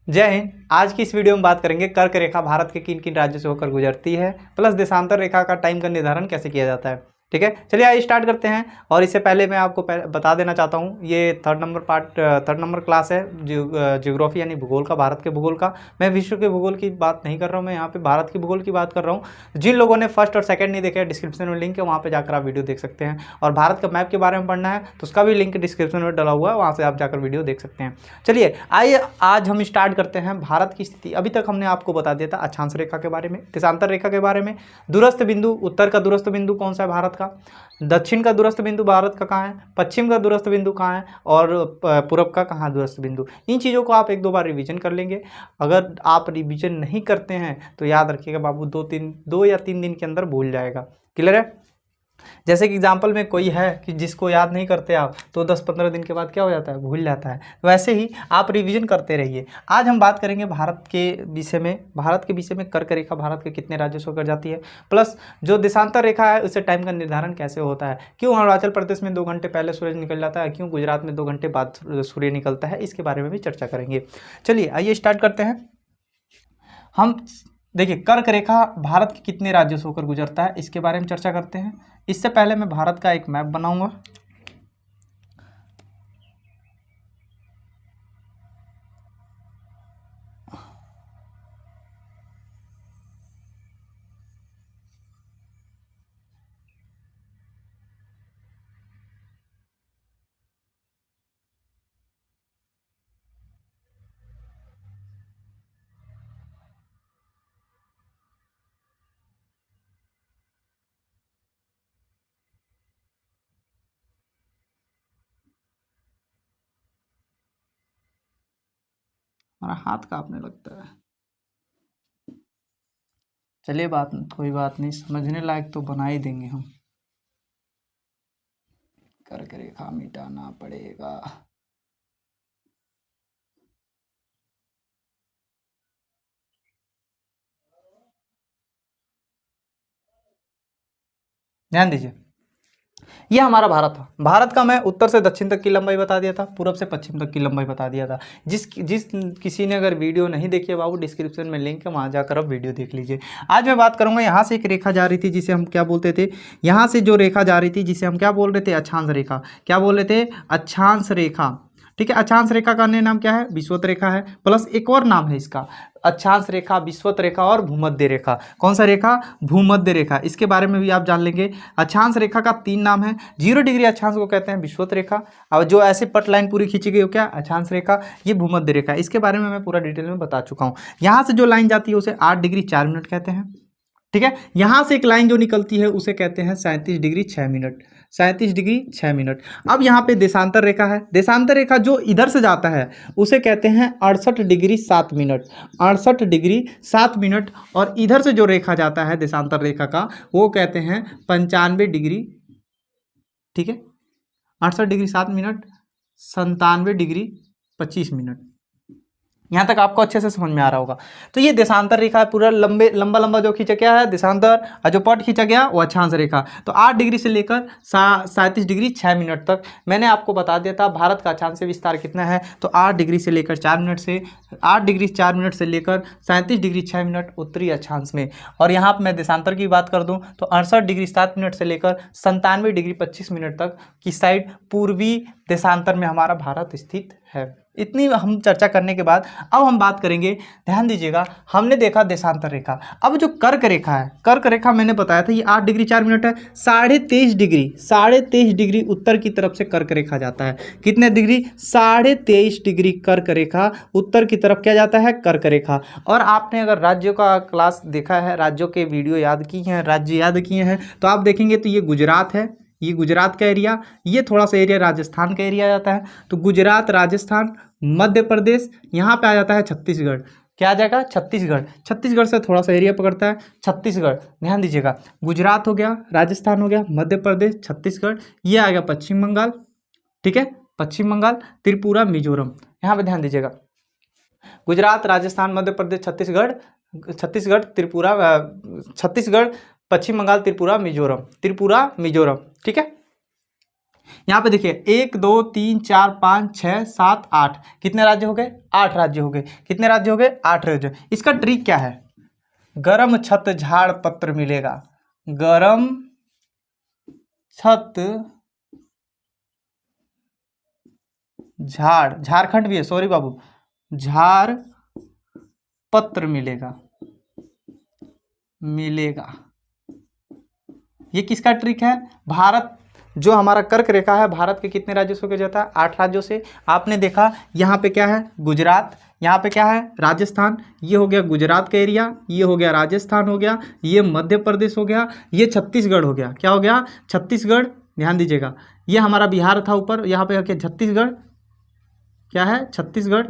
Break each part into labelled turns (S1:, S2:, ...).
S1: जय हिंद। आज की इस वीडियो में बात करेंगे कर्क रेखा भारत के किन किन राज्यों से होकर गुजरती है, प्लस देशांतर रेखा का टाइम का निर्धारण कैसे किया जाता है। ठीक है, चलिए आइए स्टार्ट करते हैं। और इससे पहले मैं आपको बता देना चाहता हूँ, ये थर्ड नंबर क्लास है ज्योग्राफी यानी भूगोल का, भारत के भूगोल का। मैं विश्व के भूगोल की बात नहीं कर रहा हूँ, मैं यहाँ पे भारत के भूगोल की बात कर रहा हूँ। जिन लोगों ने फर्स्ट और सेकंड नहीं देखे, डिस्क्रिप्शन में लिंक है, वहाँ पे जाकर आप वीडियो देख सकते हैं। और भारत का मैप के बारे में पढ़ना है तो उसका भी लिंक डिस्क्रिप्शन में डला हुआ है, वहाँ से आप जाकर वीडियो देख सकते हैं। चलिए आइए आज हम स्टार्ट करते हैं भारत की स्थिति। अभी तक हमने आपको बता दिया था अक्षांश रेखा के बारे में, देशांतर रेखा के बारे में, दूरस्थ बिंदु, उत्तर का दूरस्थ बिंदु कौन सा है भारत का, दक्षिण का दूरस्थ बिंदु भारत का कहाँ है, पश्चिम का दूरस्थ बिंदु कहाँ है, और पूरब का कहाँ दूरस्थ बिंदु। इन चीज़ों को आप एक दो बार रिवीजन कर लेंगे। अगर आप रिवीजन नहीं करते हैं तो याद रखिएगा बाबू, दो या तीन दिन के अंदर भूल जाएगा। क्लियर है? जैसे कि एग्जाम्पल में कोई है कि जिसको याद नहीं करते आप तो 10-15 दिन के बाद क्या हो जाता है, भूल जाता है। वैसे ही आप रिवीजन करते रहिए। आज हम बात करेंगे भारत के विषय में कर्क रेखा भारत के कितने राज्यों से होकर जाती है, प्लस जो देशांतर रेखा है उससे टाइम का निर्धारण कैसे होता है, क्यों अरुणाचल प्रदेश में 2 घंटे पहले सूरज निकल जाता है, क्यों गुजरात में 2 घंटे बाद सूर्य निकलता है, इसके बारे में भी चर्चा करेंगे। चलिए आइए स्टार्ट करते हैं। हम देखिए कर्क रेखा भारत के कितने राज्यों से होकर गुजरता है इसके बारे में चर्चा करते हैं। इससे पहले मैं भारत का एक मैप बनाऊंगा। हमारा हाथ कांपने लगता है। चलिए कोई बात नहीं, समझने लायक तो बना ही देंगे हम। कर्क रेखा मिटाना पड़ेगा। ध्यान दीजिए, यह हमारा भारत था। भारत का मैं उत्तर से दक्षिण तक की लंबाई बता दिया था, पूरब से पश्चिम तक की लंबाई बता दिया था। जिस किसी ने अगर वीडियो नहीं देखी है बाबू, डिस्क्रिप्शन में लिंक है, वहाँ जाकर आप वीडियो देख लीजिए। आज मैं बात करूँगा, यहाँ से एक रेखा जा रही थी जिसे हम क्या बोलते थे, यहाँ से जो रेखा जा रही थी जिसे हम क्या बोल रहे थे, अक्षांश रेखा। क्या बोल रहे थे? अक्षांश रेखा। ठीक है, अक्षांश रेखा का अन्य नाम क्या है? विषुवत रेखा है, प्लस एक और नाम है इसका, अक्षांश रेखा, विषुवत रेखा और भूमध्य रेखा। कौन सा रेखा? भूमध्य रेखा। इसके बारे में भी आप जान लेंगे। अक्षांश रेखा का 3 नाम है। 0 डिग्री अक्षांश को कहते हैं विषुवत रेखा, और जो ऐसे पट लाइन पूरी खींची गई हो क्या, अक्षांश रेखा, ये भूमध्य रेखा। इसके बारे में मैं पूरा डिटेल में बता चुका हूँ। यहाँ से जो लाइन जाती है उसे 8 डिग्री 4 मिनट कहते हैं। ठीक है, यहाँ से एक लाइन जो निकलती है उसे कहते हैं 37 डिग्री 6 मिनट, 37 डिग्री 6 मिनट। अब यहाँ पे देशांतर रेखा है। देशांतर रेखा जो इधर से जाता है उसे कहते हैं 68 डिग्री 7 मिनट, 68 डिग्री 7 मिनट। और इधर से जो रेखा जाता है देशांतर रेखा का, वो कहते हैं 95 डिग्री, ठीक है, 68 डिग्री 7 मिनट, 97 डिग्री 25 मिनट। यहाँ तक आपको अच्छे से समझ में आ रहा होगा। तो ये देशांतर रेखा है, पूरा लंबा लंबा जो खींचा गया है देशांतर, और जो पट खींचा गया वो अक्षांश रेखा। तो 8 डिग्री से लेकर 37 डिग्री 6 मिनट तक मैंने आपको बता दिया था। भारत का अक्षांश विस्तार कितना है, तो 8 डिग्री से लेकर 4 मिनट से 8 डिग्री 4 मिनट से लेकर 37 डिग्री 6 मिनट उत्तरी अक्षांश में। और यहाँ पर मैं देशांतर की बात कर दूँ तो 68 डिग्री 7 मिनट से लेकर 97 डिग्री 25 मिनट तक की साइड पूर्वी देशांतर में हमारा भारत स्थित है। इतनी हम चर्चा करने के बाद अब हम बात करेंगे, ध्यान दीजिएगा, हमने देखा देशांतर रेखा। अब जो कर्क रेखा है, कर्क रेखा मैंने बताया था ये 8 डिग्री 4 मिनट है। 23.5 डिग्री उत्तर की तरफ से कर्क रेखा जाता है। कितने डिग्री? 23.5 डिग्री कर्क रेखा उत्तर की तरफ क्या जाता है, कर्क रेखा। और आपने अगर राज्यों का क्लास देखा है, राज्यों के वीडियो याद किए हैं, राज्य याद किए हैं, तो आप देखेंगे तो ये गुजरात है, ये गुजरात का एरिया, ये थोड़ा सा एरिया राजस्थान का एरिया जाता है। तो गुजरात, राजस्थान, मध्य प्रदेश, यहाँ पे आ जाता है छत्तीसगढ़। क्या आ जाएगा? छत्तीसगढ़। छत्तीसगढ़ से थोड़ा सा एरिया पकड़ता है छत्तीसगढ़। ध्यान दीजिएगा, गुजरात हो गया, राजस्थान हो गया, मध्य प्रदेश, छत्तीसगढ़, ये आ गया पश्चिम बंगाल। ठीक है, पश्चिम बंगाल, त्रिपुरा, मिजोरम। यहाँ पे ध्यान दीजिएगा, गुजरात, राजस्थान, मध्य प्रदेश, छत्तीसगढ़, त्रिपुरा, छत्तीसगढ़, पश्चिम बंगाल, त्रिपुरा, मिजोरम। ठीक है, यहाँ पे देखिए 1 2 3 4 5 6 7 8, कितने राज्य हो गए? 8 राज्य हो गए। कितने राज्य हो गए? 8 राज्य। इसका ट्रिक क्या है? गरम छत झाड़ पत्र मिलेगा। गरम छत झाड़, झारखंड भी है, सॉरी बाबू, झाड़ पत्र मिलेगा, मिलेगा। ये किसका ट्रिक है? भारत जो हमारा कर्क रेखा है, भारत के कितने राज्यों से होकर जाता है? 8 राज्यों से। आपने देखा यहाँ पे क्या है? गुजरात, यहाँ पे क्या है? राजस्थान। ये हो गया गुजरात का एरिया, ये हो गया राजस्थान हो गया, ये मध्य प्रदेश हो गया, ये छत्तीसगढ़ हो गया। क्या हो गया? छत्तीसगढ़। ध्यान दीजिएगा, ये हमारा बिहार था ऊपर, यहाँ पे क्या? छत्तीसगढ़। क्या है? छत्तीसगढ़।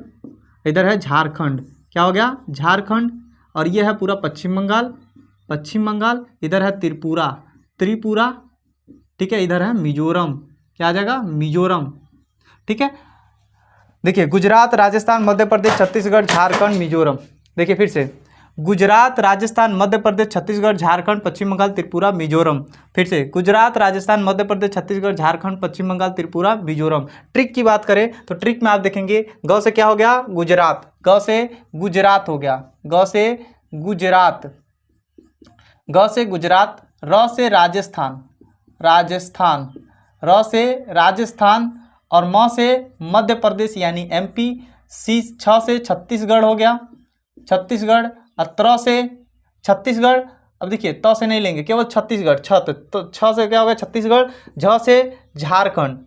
S1: इधर है झारखंड। क्या हो गया? झारखंड। और ये है पूरा पश्चिम बंगाल, पश्चिम बंगाल। इधर है त्रिपुरा, त्रिपुरा। ठीक है, इधर है मिजोरम। क्या आ जाएगा? मिजोरम। ठीक है, देखिए गुजरात, राजस्थान, मध्य प्रदेश, छत्तीसगढ़, झारखंड, मिजोरम। देखिए फिर से, गुजरात, राजस्थान, मध्य प्रदेश, छत्तीसगढ़, झारखंड, पश्चिम बंगाल, त्रिपुरा, मिजोरम। फिर से गुजरात, राजस्थान, मध्य प्रदेश, छत्तीसगढ़, झारखंड, पश्चिम बंगाल, त्रिपुरा, मिजोरम। ट्रिक की बात करें तो ट्रिक में आप देखेंगे ग से क्या हो गया? गुजरात। ग से गुजरात हो गया, ग से गुजरात, ग से गुजरात। र से राजस्थान, राजस्थान। र से राजस्थान और म से मध्य प्रदेश यानी एमपी। सी, छ से छत्तीसगढ़ हो गया, छत्तीसगढ़। और त्र से छत्तीसगढ़। अब देखिए त से नहीं लेंगे, केवल छत्तीसगढ़, छत। तो छ से क्या हो गया? छत्तीसगढ़। झ से झारखंड,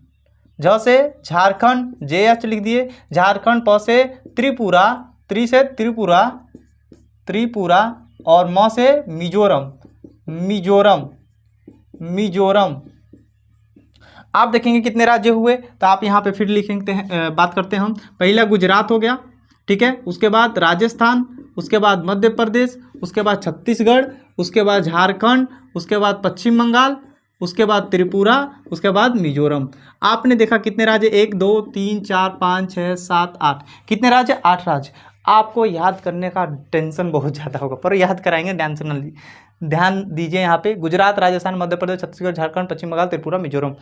S1: झ से झारखंड, JH लिख दिए, झारखंड। प से त्रिपुरा, त्रि से त्रिपुरा, त्रिपुरा। और म से मिजोरम, मिजोरम, मिजोरम। आप देखेंगे कितने राज्य हुए, तो आप यहाँ पे फिर लिखेंगे हैं, बात करते हैं हम। पहला गुजरात हो गया, ठीक है, उसके बाद राजस्थान, उसके बाद मध्य प्रदेश, उसके बाद छत्तीसगढ़, उसके बाद झारखंड, उसके बाद पश्चिम बंगाल, उसके बाद त्रिपुरा, उसके बाद मिजोरम। आपने देखा कितने राज्य? 1 2 3 4 5 6 7 8। कितने राज्य? 8 राज्य। आपको याद करने का टेंशन बहुत ज़्यादा होगा, पर याद कराएंगे, ध्यान दीजिए। यहाँ पे गुजरात, राजस्थान, मध्य प्रदेश, छत्तीसगढ़, झारखंड, पश्चिम बंगाल, त्रिपुरा, मिजोरम।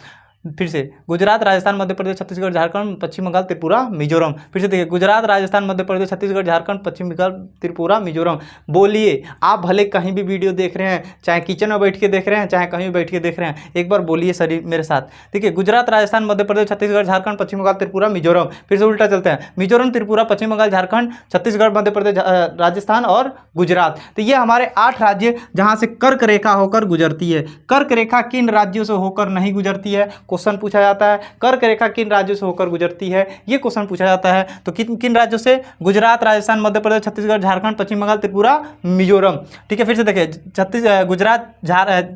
S1: फिर से गुजरात, राजस्थान, मध्य प्रदेश, छत्तीसगढ़, झारखंड, पश्चिम बंगाल, त्रिपुरा, मिजोरम। फिर से देखिए गुजरात, राजस्थान, मध्य प्रदेश, छत्तीसगढ़, झारखंड, पश्चिम बंगाल, त्रिपुरा, मिजोरम। बोलिए, आप भले कहीं भी वीडियो देख रहे हैं, चाहे किचन में बैठ के देख रहे हैं, चाहे कहीं भी बैठ के देख रहे हैं, एक बार बोलिए सर मेरे साथ। देखिए गुजरात, राजस्थान, मध्य प्रदेश, छत्तीसगढ़, झारखंड, पश्चिम बंगाल, त्रिपुरा, मिजोरम। फिर से उल्टा चलते हैं, मिजोरम, त्रिपुरा, पश्चिम बंगाल, झारखंड, छत्तीसगढ़, मध्य प्रदेश, राजस्थान और गुजरात। तो ये हमारे 8 राज्य जहाँ से कर्क रेखा होकर गुजरती है। कर्क रेखा किन राज्यों से होकर नहीं गुजरती है? क्वेश्चन पूछा जाता है। कर्क रेखा किन राज्यों से होकर गुजरती है? ये क्वेश्चन पूछा जाता है। तो किन किन राज्यों से? गुजरात, राजस्थान, मध्य प्रदेश, छत्तीसगढ़, झारखंड, पश्चिम बंगाल, त्रिपुरा, मिजोरम। ठीक है, फिर से देखिए गुजरात,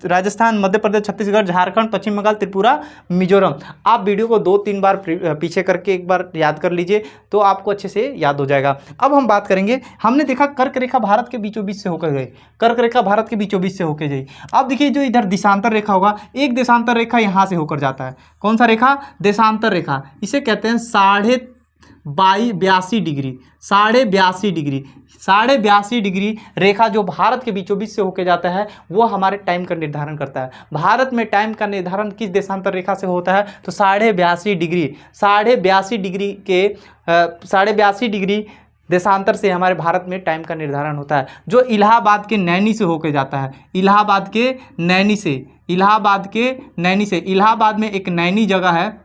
S1: राजस्थान, मध्य प्रदेश, छत्तीसगढ़, झारखंड, पश्चिम बंगाल, त्रिपुरा, मिजोरम। आप वीडियो को 2-3 बार पीछे करके एक बार याद कर लीजिए, तो आपको अच्छे से याद हो जाएगा। अब हम बात करेंगे, हमने देखा कर्क रेखा भारत के बीचों बीच से होकर गई, कर्क रेखा भारत के बीचों बीच से होकर गई। अब देखिए जो इधर देशांतर रेखा होगा, एक देशांतर रेखा यहाँ से होकर जाता है। कौन सा रेखा? देशांतर रेखा। इसे कहते हैं 82.5 डिग्री, 82.5 डिग्री, 82.5 डिग्री रेखा जो भारत के बीचों बीच से होकर जाता है, वो हमारे टाइम का निर्धारण करता है। भारत में टाइम का निर्धारण किस देशांतर रेखा से होता है? तो 82.5 डिग्री, 82.5 डिग्री के 82.5 डिग्री देशांतर से हमारे भारत में टाइम का निर्धारण होता है, जो इलाहाबाद के नैनी से होकर जाता है। इलाहाबाद के नैनी से, इलाहाबाद के नैनी से। इलाहाबाद में एक नैनी जगह है,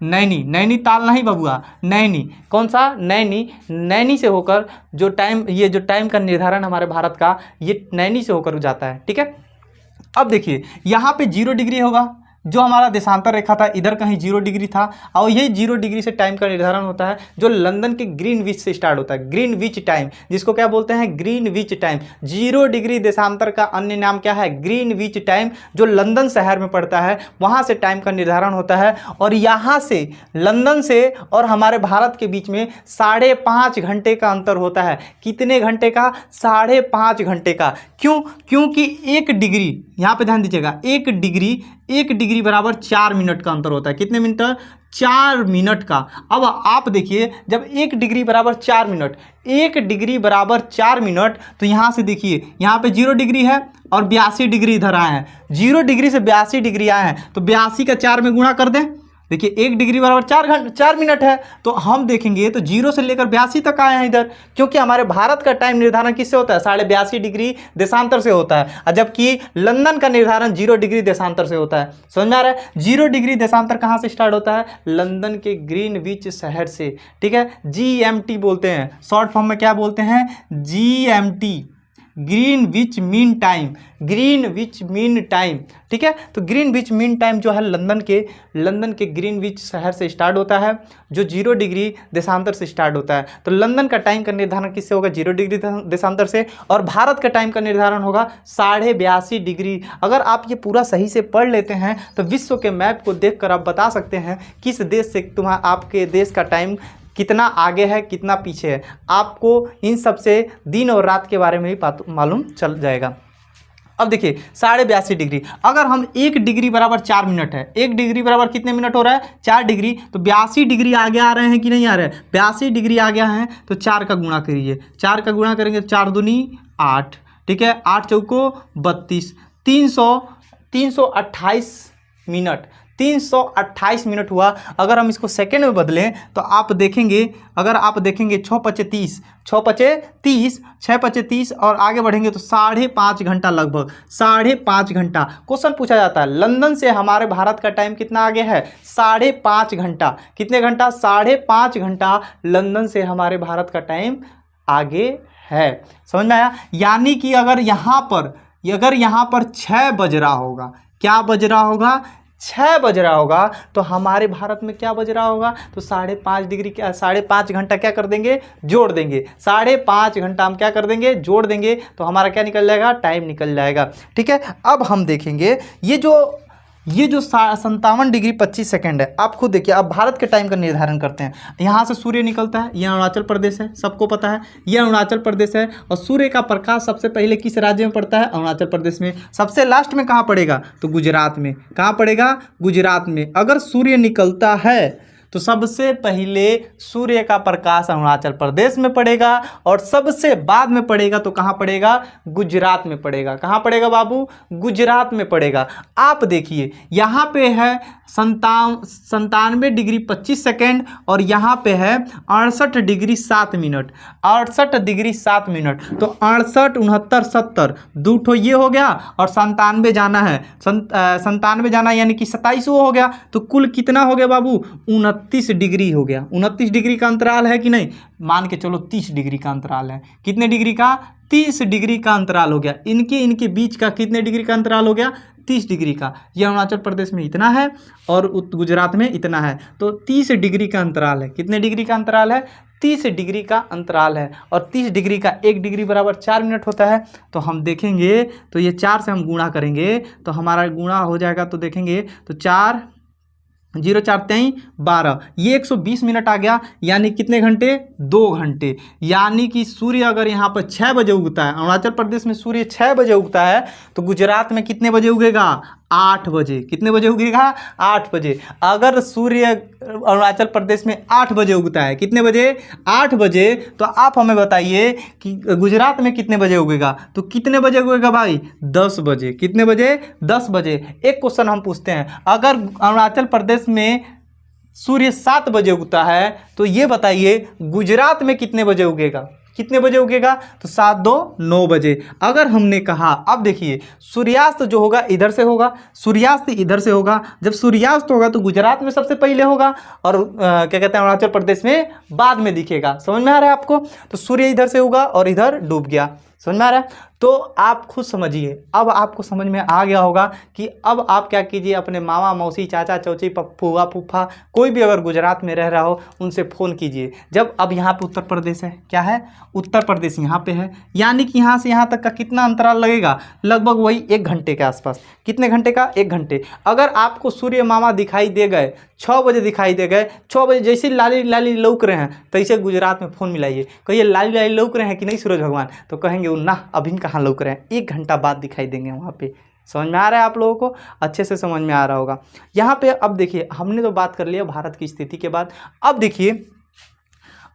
S1: नैनी, नैनीताल नहीं बबुआ, नैनी। कौन सा? नैनी। नैनी से होकर जो टाइम, ये जो टाइम का निर्धारण हमारे भारत का, ये नैनी से होकर जाता है। ठीक है, अब देखिए यहाँ पे 0 डिग्री होगा, जो हमारा देशांतर रेखा था इधर कहीं 0 डिग्री था, और यही 0 डिग्री से टाइम का निर्धारण होता है, जो लंदन के ग्रीनविच से स्टार्ट होता है। ग्रीनविच टाइम, जिसको क्या बोलते हैं? Greenwich time. 0 डिग्री देशांतर का अन्य नाम क्या है? ग्रीनविच टाइम, जो लंदन शहर में पड़ता है, वहाँ से टाइम का निर्धारण होता है। और यहाँ से, लंदन से और हमारे भारत के बीच में 5.5 घंटे का अंतर होता है। कितने घंटे का? 5.5 घंटे का। क्यों? क्योंकि 1 डिग्री, यहाँ पे ध्यान दीजिएगा, 1 डिग्री बराबर 4 मिनट का अंतर होता है। कितने मिनट? 4 मिनट का। अब आप देखिए, जब 1 डिग्री बराबर 4 मिनट, 1 डिग्री बराबर 4 मिनट, तो यहाँ से देखिए, यहाँ पे 0 डिग्री है और 82 डिग्री इधर आए हैं। 0 डिग्री से 82 डिग्री आए हैं, तो 82 का 4 में गुणा कर दें, देखिए 1 डिग्री बराबर 4 मिनट है, तो हम देखेंगे तो 0 से लेकर 82 तक आए हैं इधर, क्योंकि हमारे भारत का टाइम निर्धारण किससे होता है, 82.5 डिग्री देशांतर से होता है, और जबकि लंदन का निर्धारण 0 डिग्री देशांतर से होता है। समझ में आ रहा है? 0 डिग्री देशांतर कहाँ से स्टार्ट होता है, लंदन के ग्रीनविच शहर से, ठीक है, GMT बोलते हैं, शॉर्ट फॉर्म में क्या बोलते हैं, GMT, Greenwich mean time, Greenwich mean time, ठीक है। तो ग्रीनविच मीन टाइम जो है लंदन के ग्रीनविच शहर से स्टार्ट होता है, जो 0 डिग्री देशांतर से स्टार्ट होता है। तो लंदन का टाइम का निर्धारण किससे होगा, 0 डिग्री देशांतर से, और भारत का टाइम का निर्धारण होगा 82.5 डिग्री। अगर आप ये पूरा सही से पढ़ लेते हैं तो विश्व के मैप को देखकर आप बता सकते हैं किस देश से आपके देश का टाइम कितना आगे है, कितना पीछे है। आपको इन सब से दिन और रात के बारे में भी मालूम चल जाएगा। अब देखिए 82.5 डिग्री, अगर हम 1 डिग्री बराबर 4 मिनट है, 1 डिग्री बराबर कितने मिनट हो रहा है, 4 डिग्री, तो 82 डिग्री आगे आ रहे हैं कि नहीं आ रहे हैं, 82 डिग्री आगे हैं तो 4 का गुणा करिए, 4 का गुणा करेंगे तो 4 दूनी 8, ठीक है, 8 चौको 32, 328 मिनट, 328 मिनट हुआ। अगर हम इसको सेकेंड में बदलें तो आप देखेंगे, अगर आप देखेंगे 6 पचे 30, 6 पचे 30 और आगे बढ़ेंगे तो 5.5 घंटा, लगभग 5.5 घंटा। क्वेश्चन पूछा जाता है लंदन से हमारे भारत का टाइम कितना आगे है, 5.5 घंटा। कितने घंटा, 5.5 घंटा लंदन से हमारे भारत का टाइम आगे है। समझ में आया? यानी कि अगर यहाँ पर 6 बज रहा होगा, क्या बज रहा होगा, 6 बज रहा होगा, तो हमारे भारत में क्या बज रहा होगा, तो 5.5 डिग्री, 5.5 घंटा क्या कर देंगे, जोड़ देंगे, 5.5 घंटा हम क्या कर देंगे, जोड़ देंगे, तो हमारा क्या निकल जाएगा, टाइम निकल जाएगा। ठीक है, अब हम देखेंगे ये जो 57 डिग्री 25 सेकेंड है, आप खुद देखिए। अब भारत के टाइम का निर्धारण करते हैं। यहाँ से सूर्य निकलता है, ये अरुणाचल प्रदेश है, सबको पता है ये अरुणाचल प्रदेश है, और सूर्य का प्रकाश सबसे पहले किस राज्य में पड़ता है, अरुणाचल प्रदेश में। सबसे लास्ट में कहाँ पड़ेगा, तो गुजरात में। कहाँ पड़ेगा, गुजरात में। अगर सूर्य निकलता है तो सबसे पहले सूर्य का प्रकाश अरुणाचल प्रदेश में पड़ेगा, और सबसे बाद में पड़ेगा तो कहाँ पड़ेगा, गुजरात में पड़ेगा। कहाँ पड़ेगा बाबू, गुजरात में पड़ेगा। आप देखिए यहाँ पे है 97 डिग्री 25 सेकेंड, और यहाँ पे है 68 डिग्री 7 मिनट, 68 डिग्री 7 मिनट। तो 68, 69, 70, 2 ठो ये हो गया, और 97 जाना है, 97 जाना यानी कि 27 वो हो गया। तो कुल कितना हो गया बाबू, 29 डिग्री हो गया। 29 डिग्री का अंतराल है कि नहीं, मान के चलो 30 डिग्री का अंतराल है। कितने डिग्री का, 30 डिग्री का अंतराल हो गया। इनके बीच का कितने डिग्री का अंतराल हो गया, 30 डिग्री का। यह अरुणाचल प्रदेश में इतना है और गुजरात में इतना है, तो 30 डिग्री का अंतराल है। कितने डिग्री का अंतराल है, 30 डिग्री का अंतराल है। और 30 डिग्री का 1 डिग्री बराबर 4 मिनट होता है। तो हम देखेंगे तो ये 4 से हम गुणा करेंगे तो हमारा गुणा हो जाएगा, तो देखेंगे तो 4 0 4 23 12, ये 120 मिनट आ गया। यानी कितने घंटे, 2 घंटे। यानी कि सूर्य अगर यहाँ पर 6 बजे उगता है, अरुणाचल प्रदेश में सूर्य 6 बजे उगता है, तो गुजरात में कितने बजे उगेगा, 8 बजे। कितने बजे उगेगा, 8 बजे। अगर सूर्य अरुणाचल प्रदेश में 8 बजे उगता है, कितने बजे, 8 बजे, तो आप हमें बताइए कि गुजरात में कितने बजे उगेगा, तो कितने बजे उगेगा भाई, 10 बजे। कितने बजे, 10 बजे। एक क्वेश्चन हम पूछते हैं, अगर अरुणाचल प्रदेश में सूर्य 7 बजे उगता है, तो ये बताइए गुजरात में कितने बजे उगेगा, कितने बजे उगेगा, तो 7 2 9 बजे। अगर हमने कहा, अब देखिए सूर्यास्त जो होगा इधर से होगा, सूर्यास्त इधर से होगा। जब सूर्यास्त होगा तो गुजरात में सबसे पहले होगा, और क्या कहते हैं, अरुणाचल प्रदेश में बाद में दिखेगा। समझ में आ रहा है आपको? तो सूर्य इधर से होगा और इधर डूब गया। समझ में आ रहा है? तो आप खुद समझिए। अब आपको समझ में आ गया होगा कि अब आप क्या कीजिए, अपने मामा मौसी चाचा चौची फूफा फूफा कोई भी अगर गुजरात में रह रहा हो उनसे फ़ोन कीजिए। जब अब यहाँ पे उत्तर प्रदेश है, क्या है, उत्तर प्रदेश यहाँ पे है, यानी कि यहाँ से यहाँ तक का कितना अंतराल लगेगा, लगभग वही 1 घंटे के आसपास। कितने घंटे का, 1 घंटे। अगर आपको सूर्य मामा दिखाई दे गए, 6 बजे दिखाई दे गए, 6 बजे जैसे लाली लाली लौक रहे हैं, तैसे गुजरात में फ़ोन मिलाइए, कहिए लाली लाली लौक रहे हैं कि नहीं सूरज भगवान, तो कहेंगे ना अभी कहाँ लौक रहे हैं, 1 घंटा बाद दिखाई देंगे वहाँ पे। समझ में आ रहा है आप लोगों को, अच्छे से समझ में आ रहा होगा। यहाँ पे अब देखिए, हमने तो बात कर लिया भारत की स्थिति के बाद। अब देखिए,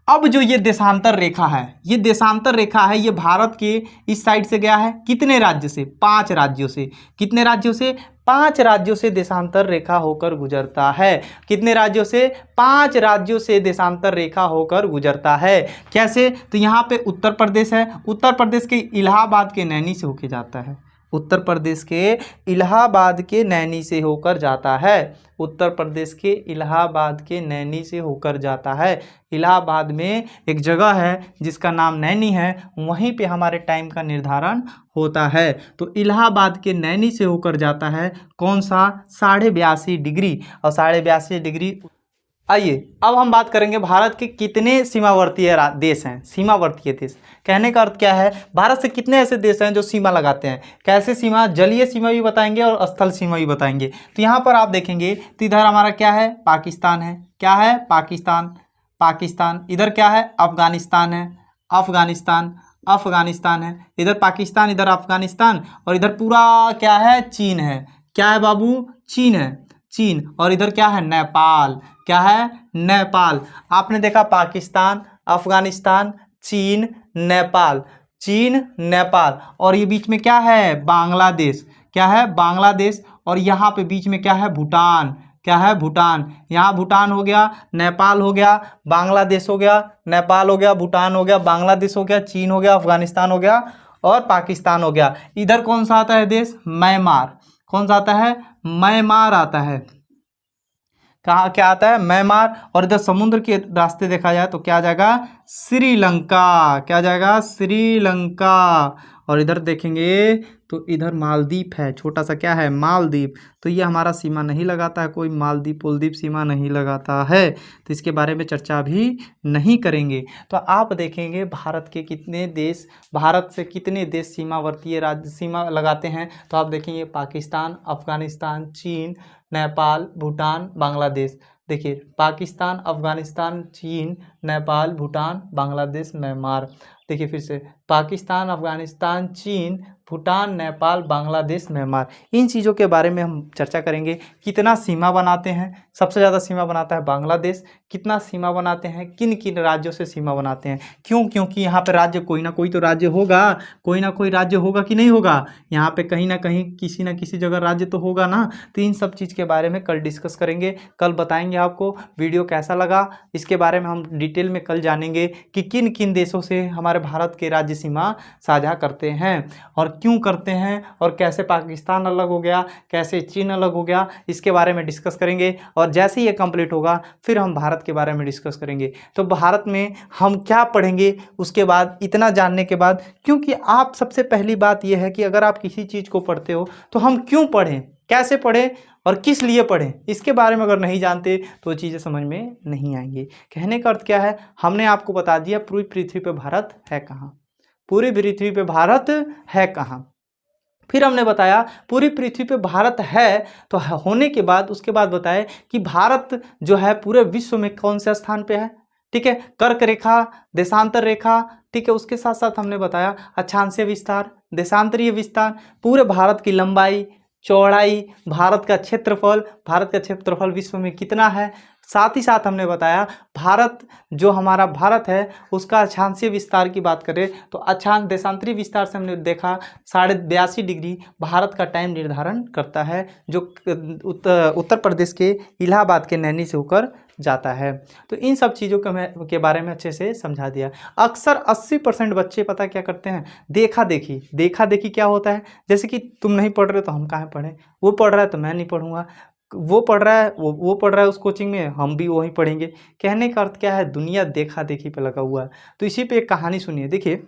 S1: अब जो ये देशांतर रेखा है, ये देशांतर रेखा है, ये भारत के इस साइड से गया है, कितने राज्य से, 5 राज्यों से। कितने राज्यों से, 5 राज्यों से देशांतर रेखा होकर गुजरता है। कितने राज्यों से? 5 राज्यों से देशांतर रेखा होकर गुजरता है। कैसे? तो यहाँ पे उत्तर प्रदेश है, उत्तर प्रदेश के इलाहाबाद के नैनी से होके जाता है, उत्तर प्रदेश के इलाहाबाद के नैनी से होकर जाता है, उत्तर प्रदेश के इलाहाबाद के नैनी से होकर जाता है। इलाहाबाद में एक जगह है जिसका नाम नैनी है, वहीं पे हमारे टाइम का निर्धारण होता है। तो इलाहाबाद के नैनी से होकर जाता है कौन सा? 82.5 डिग्री, और 82.5 डिग्री। आइए अब हम बात करेंगे भारत के कितने सीमावर्तीय देश हैं। सीमावर्तीय देश कहने का अर्थ क्या है? भारत से कितने ऐसे देश हैं जो सीमा लगाते हैं। कैसे सीमा? जलीय सीमा भी बताएंगे और स्थल सीमा भी बताएंगे। तो यहाँ पर आप देखेंगे तो इधर हमारा क्या है? पाकिस्तान है। क्या है? पाकिस्तान। पाकिस्तान। इधर क्या है? अफगानिस्तान है। अफगानिस्तान। अफगानिस्तान है। इधर पाकिस्तान, इधर अफगानिस्तान, और इधर पूरा क्या है? चीन है। क्या है बाबू? चीन है। चीन। और इधर क्या है? नेपाल। क्या है? नेपाल। आपने देखा पाकिस्तान, अफगानिस्तान, चीन, नेपाल, चीन, नेपाल, और ये बीच में क्या है? बांग्लादेश। क्या है? बांग्लादेश। और यहाँ पे बीच में क्या है? भूटान। क्या है? भूटान। यहाँ भूटान हो गया, नेपाल हो गया, बांग्लादेश हो गया, नेपाल हो गया, भूटान हो गया, बांग्लादेश हो गया, चीन हो गया, अफगानिस्तान हो गया और पाकिस्तान हो गया। इधर कौन सा आता है देश? म्यांमार। कौन सा आता है? म्यांमार आता है। कहाँ क्या आता है? म्यांमार। और इधर समुद्र के रास्ते देखा जाए तो क्या आ जाएगा? श्रीलंका। क्या आ जाएगा? श्रीलंका। और इधर देखेंगे तो इधर मालदीव है, छोटा सा क्या है? मालदीव। तो ये हमारा सीमा नहीं लगाता है, कोई मालदीव पुलदीव सीमा नहीं लगाता है, तो इसके बारे में चर्चा भी नहीं करेंगे। तो आप देखेंगे भारत के कितने देश, भारत से कितने देश सीमावर्तीय राज्य सीमा लगाते हैं। तो आप देखेंगे पाकिस्तान, अफगानिस्तान, चीन, नेपाल, भूटान, बांग्लादेश। देखिए पाकिस्तान, अफगानिस्तान, चीन, नेपाल, भूटान, बांग्लादेश, म्यांमार। देखिए फिर से पाकिस्तान, अफगानिस्तान, चीन, भूटान, नेपाल, बांग्लादेश, म्यांमार। इन चीज़ों के बारे में हम चर्चा करेंगे। कितना सीमा बनाते हैं? सबसे ज़्यादा सीमा बनाता है बांग्लादेश। कितना सीमा बनाते हैं? किन किन राज्यों से सीमा बनाते हैं? क्यों? क्योंकि यहाँ पे राज्य कोई ना कोई तो राज्य होगा, कोई ना कोई राज्य होगा कि नहीं होगा? यहाँ पे कहीं ना कहीं किसी ना किसी जगह राज्य तो होगा ना। तो इन सब चीज़ के बारे में कल डिस्कस करेंगे, कल बताएंगे आपको। वीडियो कैसा लगा इसके बारे में हम डिटेल में कल जानेंगे कि किन किन देशों से हमारे भारत के राज्य सीमा साझा करते हैं और क्यों करते हैं, और कैसे पाकिस्तान अलग हो गया, कैसे चीन अलग हो गया, इसके बारे में डिस्कस करेंगे। और जैसे ही ये कंप्लीट होगा फिर हम भारत के बारे में डिस्कस करेंगे। तो भारत में हम क्या पढ़ेंगे उसके बाद, इतना जानने के बाद, क्योंकि आप सबसे पहली बात यह है कि अगर आप किसी चीज़ को पढ़ते हो तो हम क्यों पढ़ें, कैसे पढ़ें और किस लिए पढ़ें, इसके बारे में अगर नहीं जानते तो चीज़ें समझ में नहीं आएंगी। कहने का अर्थ क्या है? हमने आपको बता दिया पूरी पृथ्वी पे भारत है कहाँ, पूरी पृथ्वी पे भारत है कहाँ। फिर हमने बताया पूरी पृथ्वी पे भारत है तो होने के बाद उसके बाद बताए कि भारत जो है पूरे विश्व में कौन से स्थान पे है। ठीक है, कर्क रेखा, देशांतर रेखा। ठीक है, उसके साथ साथ हमने बताया अक्षांशीय विस्तार, देशांतरीय विस्तार, पूरे भारत की लंबाई, चौड़ाई, भारत का क्षेत्रफल विश्व में कितना है। साथ ही साथ हमने बताया भारत जो हमारा भारत है उसका अक्षांशीय विस्तार की बात करें तो अक्षांश देशांतरीय विस्तार से हमने देखा 82.5 डिग्री भारत का टाइम निर्धारण करता है, जो उत्तर प्रदेश के इलाहाबाद के नैनी से होकर जाता है। तो इन सब चीज़ों के बारे में अच्छे से समझा दिया। अक्सर 80% बच्चे पता क्या करते हैं? देखा देखी क्या होता है? जैसे कि तुम नहीं पढ़ रहे तो हम काहे पढ़ें, वो पढ़ रहा है तो मैं नहीं पढ़ूंगा, वो पढ़ रहा है वो पढ़ रहा है उस कोचिंग में, हम भी वही पढ़ेंगे। कहने का अर्थ क्या है? दुनिया देखा देखी पे लगा हुआ है। तो इसी पे एक कहानी सुनिए। देखिए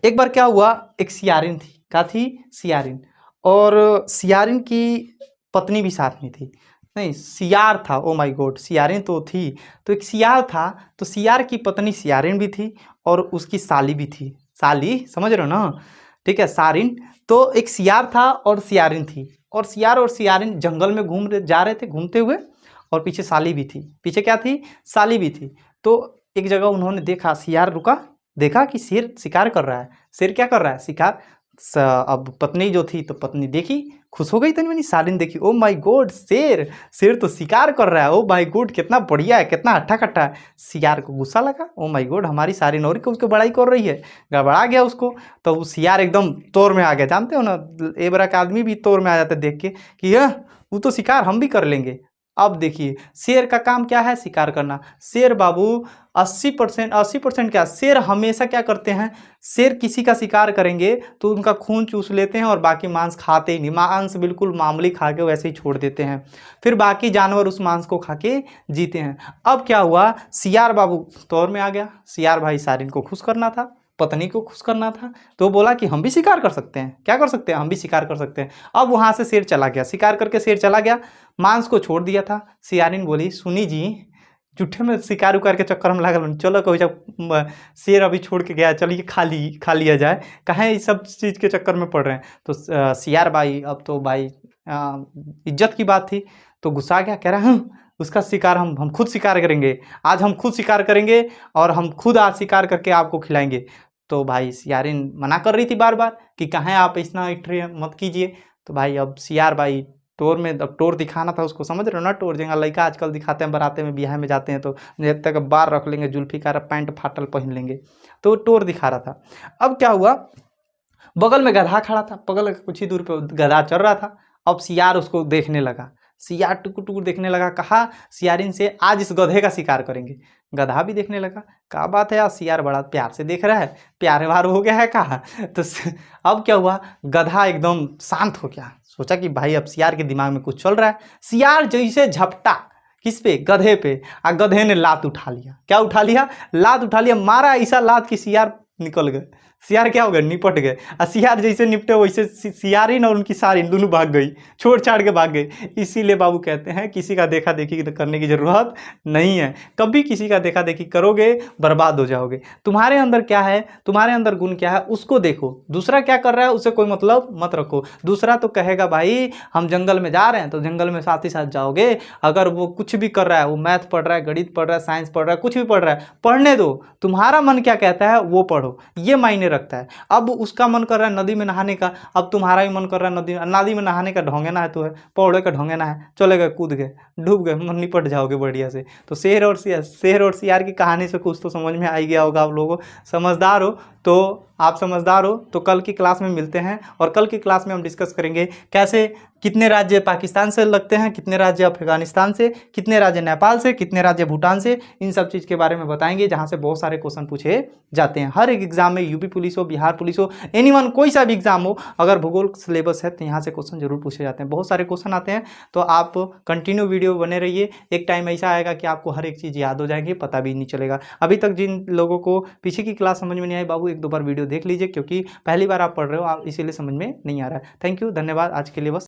S1: एक बार क्या हुआ, एक सियारिन थी। क्या थी? सियारिन। और सियारिन की पत्नी भी साथ में थी। नहीं, सियार था, ओ माय गॉड, सियारिन तो थी। तो एक सियार था, तो सियार की पत्नी सियारिन भी थी और उसकी साली भी थी। साली समझ रहे हो ना? ठीक है, सारिन। तो एक सियार था और सियारिन थी, और सियार और सियारिन जंगल में जा रहे थे घूमते हुए, और पीछे साली भी थी। पीछे क्या थी? साली भी थी। तो एक जगह उन्होंने देखा, सियार रुका, देखा कि शेर शिकार कर रहा है। शेर क्या कर रहा है? शिकार। अब पत्नी जो थी तो पत्नी देखी, खुश हो गई तनी मनी। सारिन देखी, ओ माय गॉड, शेर, शेर तो शिकार कर रहा है, ओ माय गॉड कितना बढ़िया है, कितना हट्टा कट्टा है। सियार को गुस्सा लगा, ओ माय गॉड हमारी सारिन और को उसको बड़ाई कर रही है, गड़बड़ा गया उसको। तो वो सियार एकदम तौर में आ गया, जानते हो ना, ए बरा का आदमी भी तौर में आ जाता है देख के कि यह वो तो शिकार हम भी कर लेंगे। अब देखिए शेर का काम क्या है, शिकार करना। शेर बाबू 80% क्या, शेर हमेशा क्या करते हैं, शेर किसी का शिकार करेंगे तो उनका खून चूस लेते हैं और बाकी मांस खाते ही नहीं, मांस बिल्कुल मामूली खा के वैसे ही छोड़ देते हैं, फिर बाकी जानवर उस मांस को खा के जीते हैं। अब क्या हुआ, सियार बाबू तौर में आ गया, सियार भाई सारिन को खुश करना था, पत्नी को खुश करना था, तो बोला कि हम भी शिकार कर सकते हैं, क्या कर सकते हैं, हम भी शिकार कर सकते हैं। अब वहां से शेर चला गया, शिकार करके शेर चला गया, मांस को छोड़ दिया था। सियारिन बोली, सुनी जी झूठे में शिकार उकार के चक्कर में लागल, चलो कभी जब शेर अभी छोड़ के गया, चलिए खा लिया जाए, कहें इस सब चीज़ के चक्कर में पड़ रहे हैं। तो सियार भाई, अब तो भाई इज्जत की बात थी, तो गुस्सा गया, कह रहा है उसका शिकार हम खुद शिकार करेंगे, आज हम खुद शिकार करेंगे और हम खुद आज शिकार करके आपको खिलाएंगे। तो भाई सियारिन मना कर रही थी बार बार कि कहें आप इतना मत कीजिए। तो भाई अब सियार भाई टोर में, अब टोर दिखाना था उसको, समझ रहे हो ना, टोर जगह लड़का आजकल दिखाते हैं बराते में, ब्याह में जाते हैं तो जब तक बार रख लेंगे, जुल्फी का पैंट फाटल पहन लेंगे, तो टोर दिखा रहा था। अब क्या हुआ, बगल में गधा खड़ा था, बगल के कुछ ही दूर पे गधा चल रहा था। अब सियार उसको देखने लगा, सियार टुकुर टुकुर देखने लगा, कहा सियारिन से आज इस गधे का शिकार करेंगे। गधा भी देखने लगा, क्या बात है यार, सियार बड़ा प्यार से देख रहा है, प्यार वार हो गया है कहा। तो अब क्या हुआ, गधा एकदम शांत हो गया, सोचा कि भाई अब सियार के दिमाग में कुछ चल रहा है। सियार जैसे झपटा किस पे, गधे पे, और गधे ने लात उठा लिया। क्या उठा लिया, लात उठा लिया, मारा ऐसा लात कि सियार निकल गए, सियार क्या हो गए, निपट गए। और सियार जैसे निपटे वैसे सियारिन और उनकी सारिन दोनों भाग गई, छोड़ छाड़ के भाग गई। इसीलिए बाबू कहते हैं किसी का देखा देखी करने की जरूरत नहीं है, कभी किसी का देखा देखी करोगे बर्बाद हो जाओगे। तुम्हारे अंदर क्या है, तुम्हारे अंदर गुण क्या है उसको देखो, दूसरा क्या कर रहा है उससे कोई मतलब मत रखो। दूसरा तो कहेगा भाई हम जंगल में जा रहे हैं, तो जंगल में साथ ही साथ जाओगे, अगर वो कुछ भी कर रहा है, वो मैथ पढ़ रहा है, गणित पढ़ रहा है, साइंस पढ़ रहा है, कुछ भी पढ़ रहा है, पढ़ने दो, तुम्हारा मन क्या कहता है वो पढ़ो, ये मायने रखता है। अब उसका मन कर रहा है नदी में नहाने का, अब तुम्हारा भी मन कर रहा है नदी में नहाने का, ढोंगेना है तो है, पौड़े का ढोंगेना है, चले गए, कूद गए, डूब गए, निपट जाओगे बढ़िया से। तो शेर और सियार की कहानी से कुछ तो समझ में आ ही गया होगा आप लोगों, समझदार हो तो, आप समझदार हो तो कल की क्लास में मिलते हैं, और कल की क्लास में हम डिस्कस करेंगे कैसे कितने राज्य पाकिस्तान से लगते हैं, कितने राज्य अफगानिस्तान से, कितने राज्य नेपाल से, कितने राज्य भूटान से, इन सब चीज़ के बारे में बताएंगे, जहां से बहुत सारे क्वेश्चन पूछे जाते हैं हर एक एग्जाम में, यूपी पुलिस हो, बिहार पुलिस हो, एनीवन कोई सा भी एग्जाम हो, अगर भूगोल सिलेबस है तो यहाँ से क्वेश्चन जरूर पूछे जाते हैं, बहुत सारे क्वेश्चन आते हैं। तो आप कंटिन्यू वीडियो बने रहिए, एक टाइम ऐसा आएगा कि आपको हर एक चीज़ याद हो जाएगी, पता भी नहीं चलेगा। अभी तक जिन लोगों को पीछे की क्लास समझ में नहीं आई बाबू, एक दो बार वीडियो देख लीजिए, क्योंकि पहली बार आप पढ़ रहे हो, आप इसीलिए समझ में नहीं आ रहा है। थैंक यू, धन्यवाद आज के लिए बस।